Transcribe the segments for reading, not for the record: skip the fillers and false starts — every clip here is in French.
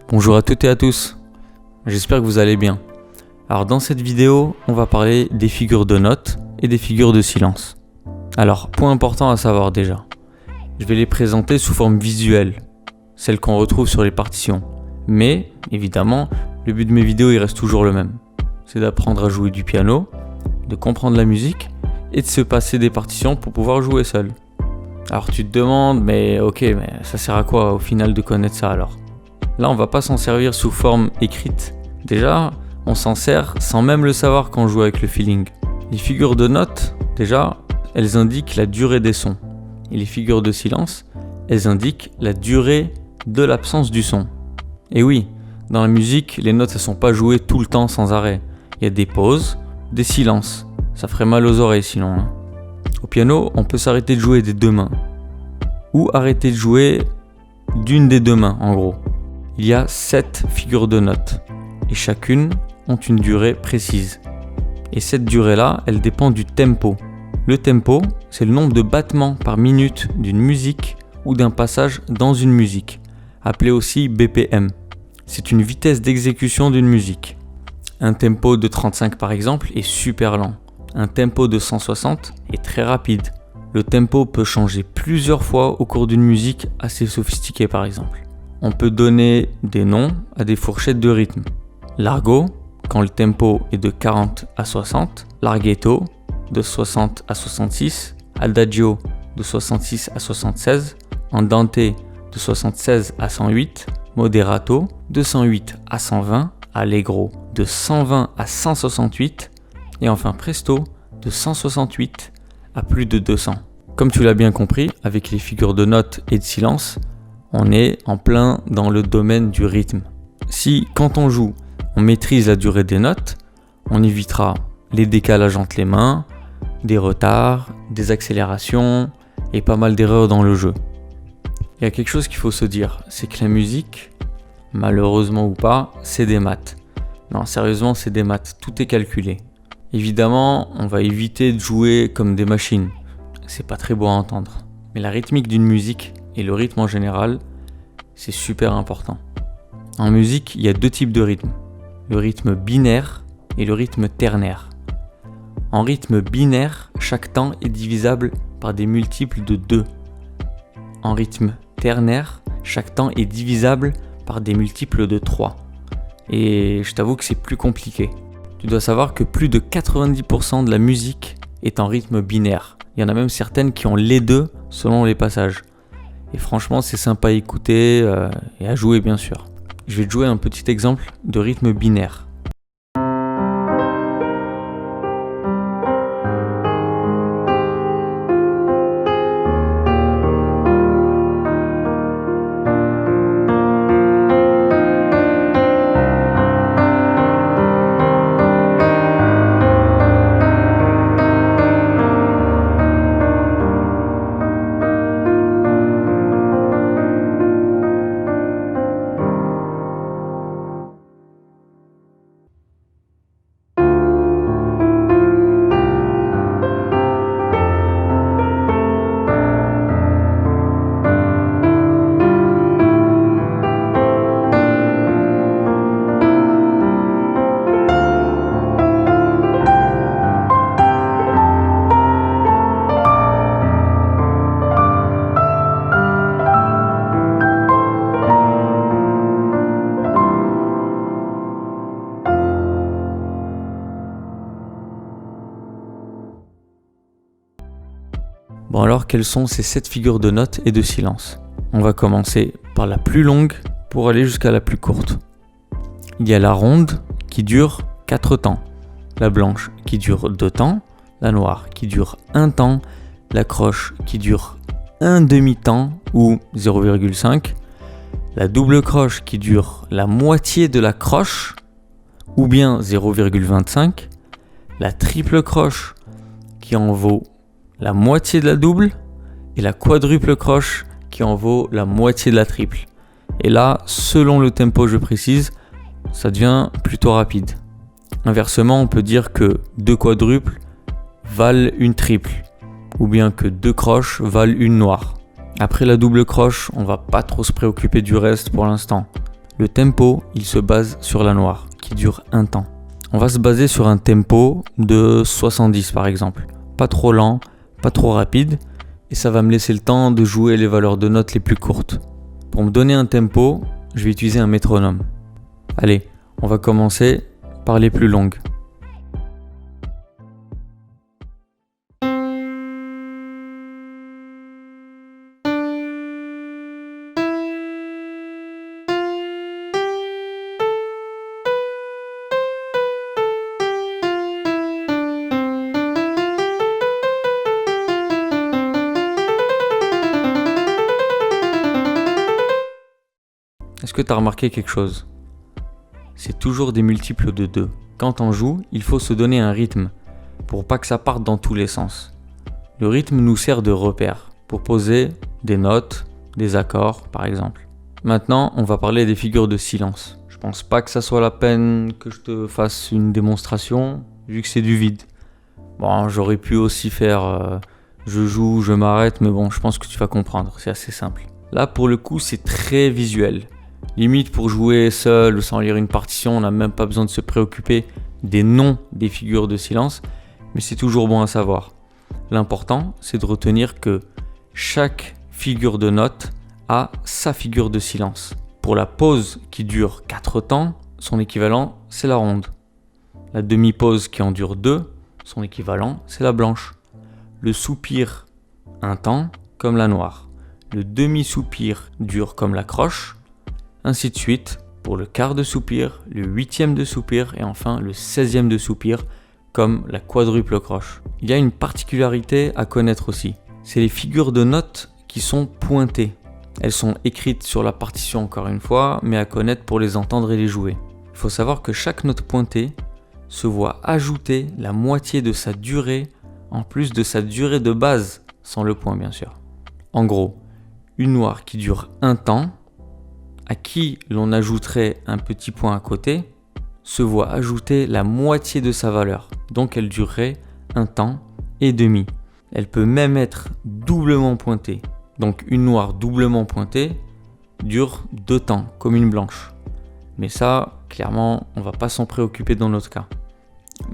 Bonjour à toutes et à tous, j'espère que vous allez bien. Alors dans cette vidéo, on va parler des figures de notes et des figures de silence. Alors, point important à savoir déjà, je vais les présenter sous forme visuelle, celles qu'on retrouve sur les partitions. Mais, évidemment, le but de mes vidéos il reste toujours le même. C'est d'apprendre à jouer du piano, de comprendre la musique et de se passer des partitions pour pouvoir jouer seul. Alors tu te demandes, mais ça sert à quoi au final de connaître ça alors ? Là, on va pas s'en servir sous forme écrite. Déjà, on s'en sert sans même le savoir quand on joue avec le feeling. Les figures de notes, déjà, elles indiquent la durée des sons. Et les figures de silence, elles indiquent la durée de l'absence du son. Et oui, dans la musique, les notes ne sont pas jouées tout le temps sans arrêt. Il y a des pauses, des silences. Ça ferait mal aux oreilles sinon. Au piano, on peut s'arrêter de jouer des deux mains. Ou arrêter de jouer d'une des deux mains, en gros. Il y a 7 figures de notes. Et chacune ont une durée précise. Et cette durée-là, elle dépend du tempo. Le tempo, c'est le nombre de battements par minute d'une musique ou d'un passage dans une musique, appelé aussi BPM. C'est une vitesse d'exécution d'une musique. Un tempo de 35 par exemple est super lent. Un tempo de 160 est très rapide. Le tempo peut changer plusieurs fois au cours d'une musique assez sophistiquée par exemple. On peut donner des noms à des fourchettes de rythme. Largo, quand le tempo est de 40 à 60. Larghetto, de 60 à 66. Adagio, de 66 à 76. Andante, de 76 à 108. Moderato, de 108 à 120. Allegro, de 120 à 168. Et enfin Presto, de 168 à plus de 200. Comme tu l'as bien compris, avec les figures de notes et de silence, on est en plein dans le domaine du rythme. Si, quand on joue, on maîtrise la durée des notes, on évitera les décalages entre les mains, des retards, des accélérations et pas mal d'erreurs dans le jeu. Il y a quelque chose qu'il faut se dire, c'est que la musique, malheureusement ou pas, c'est des maths. Non, sérieusement, c'est des maths, tout est calculé. Évidemment, on va éviter de jouer comme des machines. C'est pas très beau à entendre. Mais la rythmique d'une musique et le rythme en général, c'est super important. En musique, il y a 2 types de rythmes. Le rythme binaire et le rythme ternaire. En rythme binaire, chaque temps est divisable par des multiples de 2. En rythme ternaire, chaque temps est divisable par des multiples de 3. Et je t'avoue que c'est plus compliqué. Tu dois savoir que plus de 90% de la musique est en rythme binaire. Il y en a même certaines qui ont les deux selon les passages. Et franchement, c'est sympa à écouter et à jouer bien sûr. Je vais te jouer un petit exemple de rythme binaire. Bon alors, quelles sont ces 7 figures de notes et de silence ? On va commencer par la plus longue pour aller jusqu'à la plus courte. Il y a la ronde qui dure 4 temps, la blanche qui dure 2 temps, la noire qui dure 1 temps, la croche qui dure 1 demi-temps ou 0,5, la double croche qui dure la moitié de la croche ou bien 0,25, la triple croche qui en vaut la moitié de la double et la quadruple croche qui en vaut la moitié de la triple. Et là, selon le tempo, je précise, ça devient plutôt rapide. Inversement, on peut dire que 2 quadruples valent une triple, ou bien que 2 croches valent une noire. Après la double croche, on va pas trop se préoccuper du reste pour l'instant. Le tempo, il se base sur la noire, qui dure un temps. On va se baser sur un tempo de 70 par exemple. Pas trop lent, pas trop rapide, et ça va me laisser le temps de jouer les valeurs de notes les plus courtes. Pour me donner un tempo, je vais utiliser un métronome. Allez, on va commencer par les plus longues. Est-ce que tu as remarqué quelque chose? C'est toujours des multiples de 2. Quand on joue, il faut se donner un rythme pour pas que ça parte dans tous les sens. Le rythme nous sert de repère pour poser des notes, des accords par exemple. Maintenant, on va parler des figures de silence. Je pense pas que ça soit la peine que je te fasse une démonstration vu que c'est du vide. Bon, j'aurais pu aussi faire je joue, je m'arrête, mais bon, je pense que tu vas comprendre, c'est assez simple. Là, pour le coup, c'est très visuel. Limite, pour jouer seul ou sans lire une partition, on n'a même pas besoin de se préoccuper des noms des figures de silence, mais c'est toujours bon à savoir. L'important, c'est de retenir que chaque figure de note a sa figure de silence. Pour la pause qui dure 4 temps, son équivalent, c'est la ronde. La demi-pause qui en dure 2, son équivalent, c'est la blanche. Le soupir, un temps, comme la noire. Le demi-soupir dure comme la croche, ainsi de suite pour le quart de soupir, le 8e de soupir et enfin le 16e de soupir comme la quadruple croche. Il y a une particularité à connaître aussi, c'est les figures de notes qui sont pointées. Elles sont écrites sur la partition encore une fois, mais à connaître pour les entendre et les jouer. Il faut savoir que chaque note pointée se voit ajouter la moitié de sa durée en plus de sa durée de base, sans le point bien sûr. En gros, une noire qui dure un temps, à qui l'on ajouterait un petit point à côté, se voit ajouter la moitié de sa valeur. Donc elle durerait un temps et demi. Elle peut même être doublement pointée. Donc une noire doublement pointée dure 2 temps, comme une blanche. Mais ça, clairement, on va pas s'en préoccuper dans notre cas.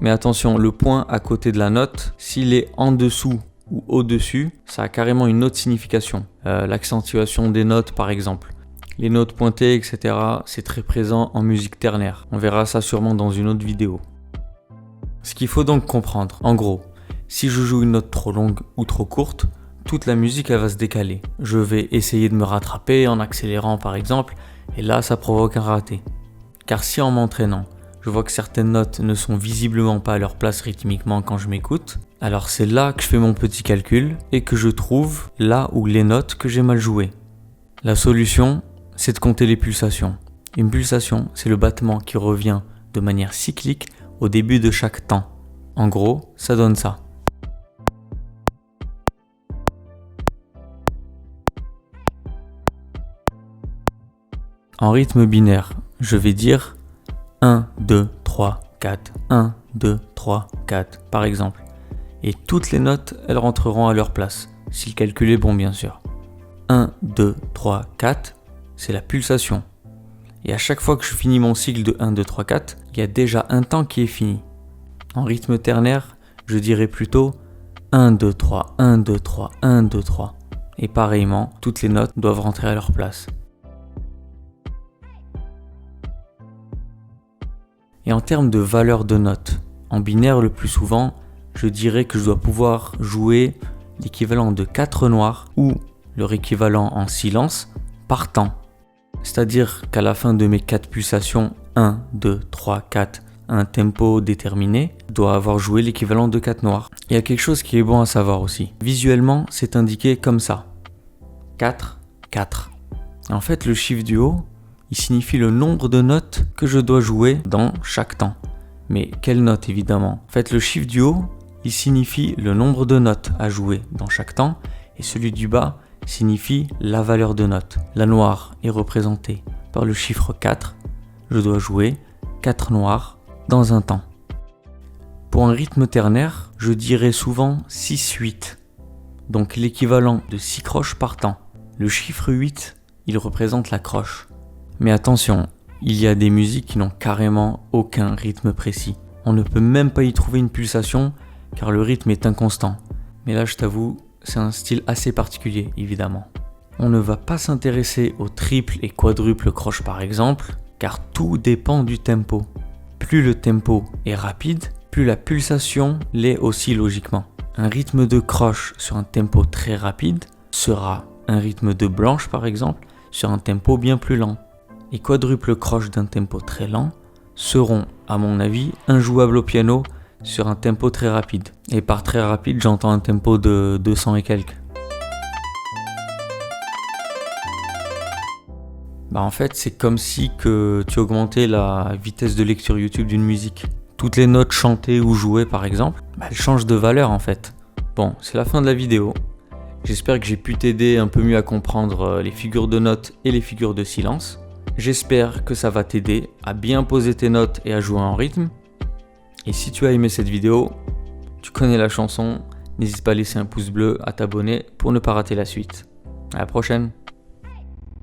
Mais attention, le point à côté de la note, s'il est en dessous ou au-dessus, ça a carrément une autre signification. L'accentuation des notes par exemple. Les notes pointées, etc., c'est très présent en musique ternaire. On verra ça sûrement dans une autre vidéo. Ce qu'il faut donc comprendre, en gros, si je joue une note trop longue ou trop courte, toute la musique elle va se décaler. Je vais essayer de me rattraper en accélérant par exemple, et là ça provoque un raté. Car si en m'entraînant, je vois que certaines notes ne sont visiblement pas à leur place rythmiquement quand je m'écoute, alors c'est là que je fais mon petit calcul et que je trouve là où les notes que j'ai mal jouées. La solution, c'est de compter les pulsations. Une pulsation, c'est le battement qui revient de manière cyclique au début de chaque temps. En gros, ça donne ça. En rythme binaire, je vais dire 1, 2, 3, 4, 1, 2, 3, 4 par exemple. Et toutes les notes, elles rentreront à leur place, si le calcul est bon bien sûr. 1, 2, 3, 4, c'est la pulsation. Et à chaque fois que je finis mon cycle de 1, 2, 3, 4, il y a déjà un temps qui est fini. En rythme ternaire, je dirais plutôt 1, 2, 3, 1, 2, 3, 1, 2, 3. Et pareillement, toutes les notes doivent rentrer à leur place. Et en termes de valeur de notes, en binaire le plus souvent, je dirais que je dois pouvoir jouer l'équivalent de 4 noirs ou leur équivalent en silence par temps. C'est-à-dire qu'à la fin de mes 4 pulsations, 1, 2, 3, 4, un tempo déterminé, je dois avoir joué l'équivalent de 4 noirs. Il y a quelque chose qui est bon à savoir aussi. Visuellement, c'est indiqué comme ça. 4, 4. En fait, le chiffre du haut, il signifie le nombre de notes que je dois jouer dans chaque temps. Mais quelle note évidemment? En fait, le chiffre du haut, il signifie le nombre de notes à jouer dans chaque temps, et celui du bas signifie la valeur de notes. La noire est représentée par le chiffre 4. Je dois jouer 4 noirs dans un temps. Pour un rythme ternaire, je dirais souvent 6-8, donc l'équivalent de 6 croches par temps. Le chiffre 8, il représente la croche. Mais attention, il y a des musiques qui n'ont carrément aucun rythme précis. On ne peut même pas y trouver une pulsation car le rythme est inconstant. Mais là, je t'avoue, c'est un style assez particulier, évidemment. On ne va pas s'intéresser aux triples et quadruples croches par exemple, car tout dépend du tempo. Plus le tempo est rapide, plus la pulsation l'est aussi logiquement. Un rythme de croche sur un tempo très rapide sera un rythme de blanche par exemple sur un tempo bien plus lent. Les quadruples croches d'un tempo très lent seront, à mon avis, injouables au piano sur un tempo très rapide. Et par très rapide, j'entends un tempo de 200 et quelques. En fait, c'est comme si que tu augmentais la vitesse de lecture YouTube d'une musique. Toutes les notes chantées ou jouées par exemple, elles changent de valeur en fait. Bon, c'est la fin de la vidéo. J'espère que j'ai pu t'aider un peu mieux à comprendre les figures de notes et les figures de silence. J'espère que ça va t'aider à bien poser tes notes et à jouer en rythme. Et si tu as aimé cette vidéo, tu connais la chanson, n'hésite pas à laisser un pouce bleu, à t'abonner pour ne pas rater la suite. À la prochaine!